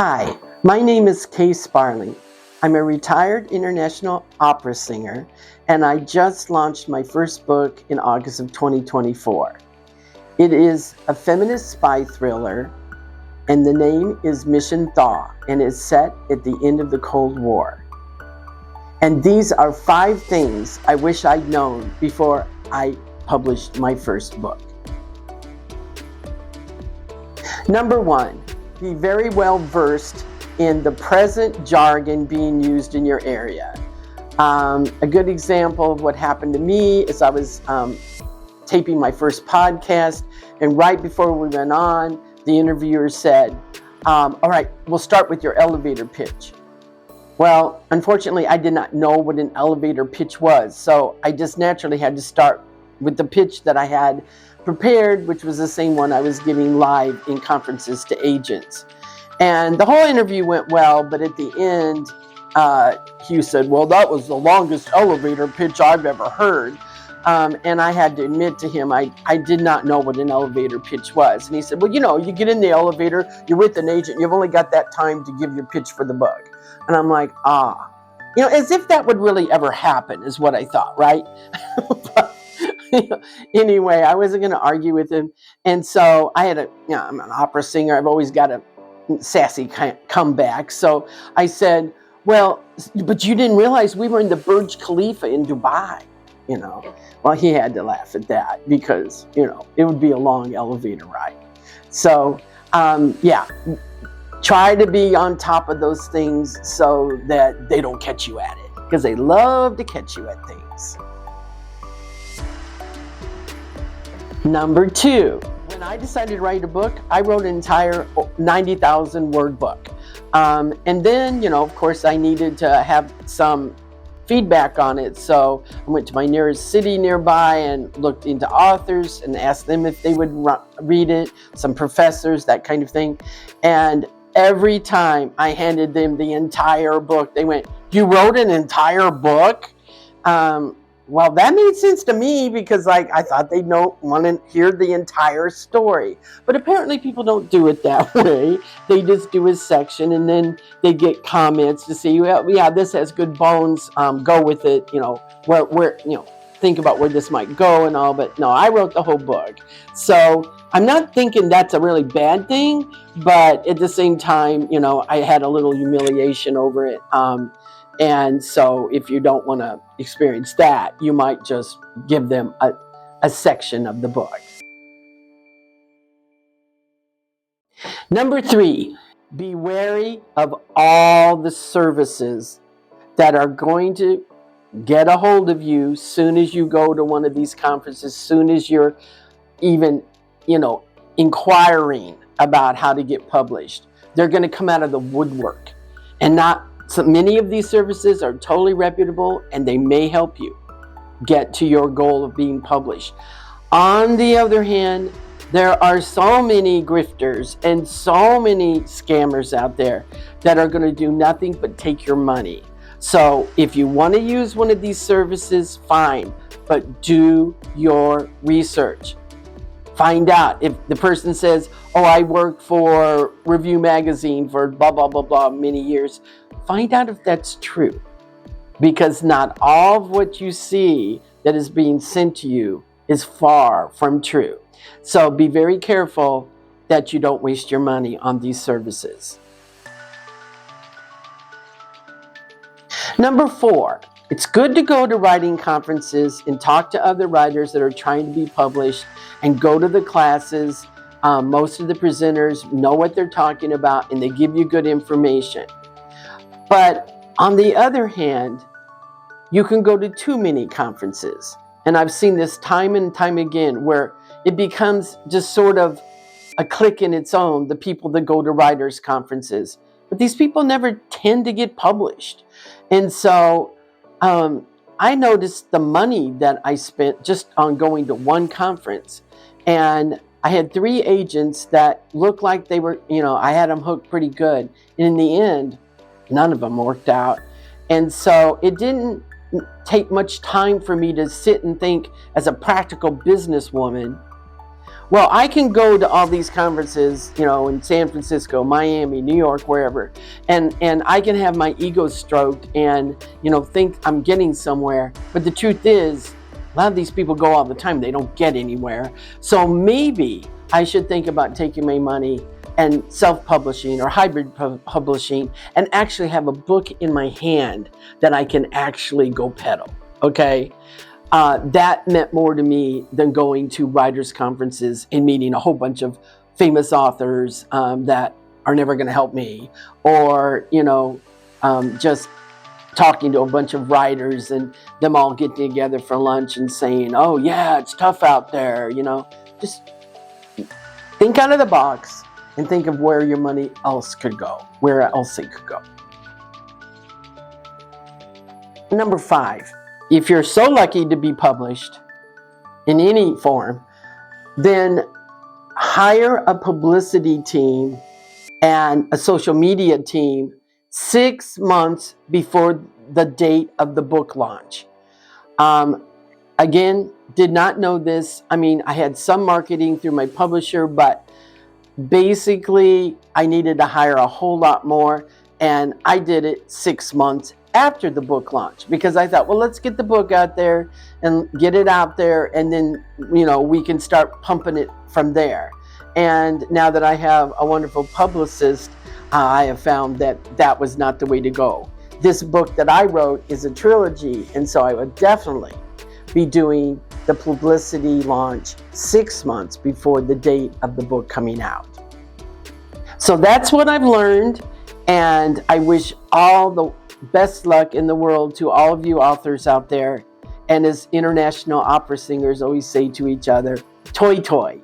Hi, my name is Kay Sparling. I'm a retired international opera singer, and I just launched my first book in August of 2024. It is a feminist spy thriller, and the name is Mission Thaw, and it's set at the end of the Cold War. And these are 5 things I wish I'd known before I published my first book. Number 1. Be very well versed in the present jargon being used in your area. A good example of what happened to me is I was taping my first podcast, and right before we went on, the interviewer said, all right, we'll start with your elevator pitch. Well, unfortunately, I did not know what an elevator pitch was, so I just naturally had to start with the pitch that I had prepared, which was the same one I was giving live in conferences to agents. And the whole interview went well, but at the end, Hugh said, well, that was the longest elevator pitch I've ever heard. And I had to admit to him, I did not know what an elevator pitch was. And he said, well, you get in the elevator, you're with an agent, you've only got that time to give your pitch for the book. And I'm like, as if that would really ever happen is what I thought, right? But, anyway, I wasn't going to argue with him. And so I'm an opera singer. I've always got a sassy comeback. So I said, well, but you didn't realize we were in the Burj Khalifa in Dubai, Well, he had to laugh at that because, it would be a long elevator ride. So, try to be on top of those things so that they don't catch you at it, because they love to catch you at things. Number 2, when I decided to write a book, I wrote an entire 90,000 word book. And then, of course, I needed to have some feedback on it. So I went to my nearest city nearby and looked into authors and asked them if they would read it, some professors, that kind of thing. And every time I handed them the entire book, they went, "You wrote an entire book?" Well, that made sense to me because I thought they'd want to hear the entire story. But apparently people don't do it that way. They just do a section and then they get comments to see, well, yeah, this has good bones, go with it, where think about where this might go and all. But no, I wrote the whole book. So I'm not thinking that's a really bad thing, but at the same time, I had a little humiliation over it. And so if you don't want to experience that, you might just give them a section of the book. Number 3, be wary of all the services that are going to get a hold of you soon as you go to one of these conferences, soon as you're even, inquiring about how to get published. They're going to come out of the woodwork, and so many of these services are totally reputable, and they may help you get to your goal of being published. On the other hand, there are so many grifters and so many scammers out there that are going to do nothing but take your money. So if you want to use one of these services, fine, but do your research. Find out if the person says, oh, I worked for Review Magazine for blah, blah, blah, blah, many years. Find out if that's true, because not all of what you see that is being sent to you is far from true. So be very careful that you don't waste your money on these services. Number 4, it's good to go to writing conferences and talk to other writers that are trying to be published and go to the classes. Most of the presenters know what they're talking about and they give you good information. But on the other hand, you can go to too many conferences. And I've seen this time and time again where it becomes just sort of a clique in its own, the people that go to writers' conferences. But these people never tend to get published. And so I noticed the money that I spent just on going to one conference. And I had 3 agents that looked like they were, I had them hooked pretty good. And in the end, none of them worked out. And so it didn't take much time for me to sit and think as a practical businesswoman, Well, I can go to all these conferences, you know, in San Francisco, Miami, New York, wherever, and I can have my ego stroked and, you know, think I'm getting somewhere. But the truth is, a lot of these people go all the time. They don't get anywhere. So maybe I should think about taking my money and self-publishing or hybrid publishing and actually have a book in my hand that I can actually go peddle, okay? That meant more to me than going to writers' conferences and meeting a whole bunch of famous authors that are never going to help me, or, you know, just talking to a bunch of writers and them all getting together for lunch and saying, oh yeah, it's tough out there, you know. Just think out of the box and think of where your money else could go, where else it could go. Number 5, if you're so lucky to be published in any form, then hire a publicity team and a social media team 6 months before the date of the book launch. Again, did not know this. I mean, I had some marketing through my publisher, but basically I needed to hire a whole lot more, and I did it 6 months after the book launch, because I thought, well, let's get the book out there and get it out there, and then, you know, we can start pumping it from there. And now that I have a wonderful publicist, I have found that that was not the way to go. This book that I wrote is a trilogy, and so I would definitely be doing the publicity launch 6 months before the date of the book coming out. So that's what I've learned, and I wish all the best luck in the world to all of you authors out there. And as international opera singers always say to each other, toi toi.